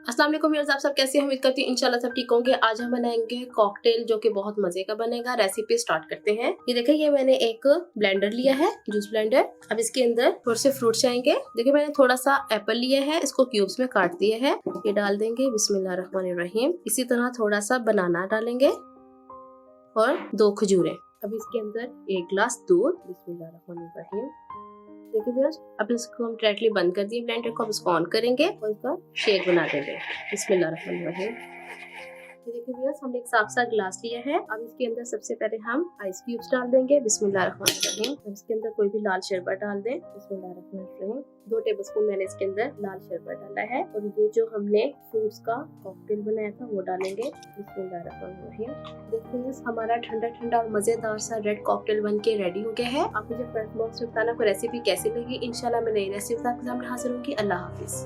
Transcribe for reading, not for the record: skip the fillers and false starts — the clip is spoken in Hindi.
अस्सलाम वालेकुम व्यूअर्स, आप सब कैसे हैं? उम्मीद करती हूँ इंशाल्लाह सब ठीक होंगे। आज हम बनाएंगे कॉकटेल जो कि बहुत मजे का बनेगा। रेसिपी स्टार्ट करते हैं। ये देखिए, ये मैंने एक ब्लेंडर लिया है, जूस ब्लेंडर। अब इसके अंदर थोड़े से फ्रूट्स जाएंगे। देखिए, मैंने थोड़ा सा एप्पल लिया है, इसको क्यूब्स में काट दिया है। ये डाल देंगे, बिस्मिल्लाहिर्रहमानिर्रहीम। इसी तरह थोड़ा सा बनाना डालेंगे और 2 खजूरें। अब इसके अंदर 1 गिलास दूध, बिस्मिल्लाहिर्रहमानिर्रहीम। देखिए व्यूअर्स, अब इसको हम डायरेक्टली बंद कर दिए ब्लेंडर को। अब इसको ऑन करेंगे और इसका शेक बना देंगे। बिस्मिल्लाहिर्रहमानिर्रहीम। ये देखिए व्यूअर्स, हमने एक साफ सा गिलास लिया है। अब इसके अंदर सबसे पहले हम आइस क्यूब्स डाल देंगे। बिस्मिल्लाहिर्रहमानिर्रहीम। अब इसके अंदर कोई भी लाल शरबत डाल दें। बिस्मिल्लाहिर्रहमानिर्रहीम। 2 टेबलस्पून मैंने इसके अंदर लाल शरबत डाला है और ये जो हमने फ्रूट्स का कॉकटेल बनाया था वो डालेंगे। बिस्मिल्लाहिर्रहमानिर्रहीम। देखिए हमारा ठंडा ठंडा और मजेदार सा रेड कॉकटेल बन के रेडी हो गया है। आप मुझे कमेंट बॉक्स में बताना कोई रेसिपी कैसी लगी। इंशाल्लाह मैं नई रेसिपी के साथ सामने हाजिर होंगी। अल्लाह हाफिज।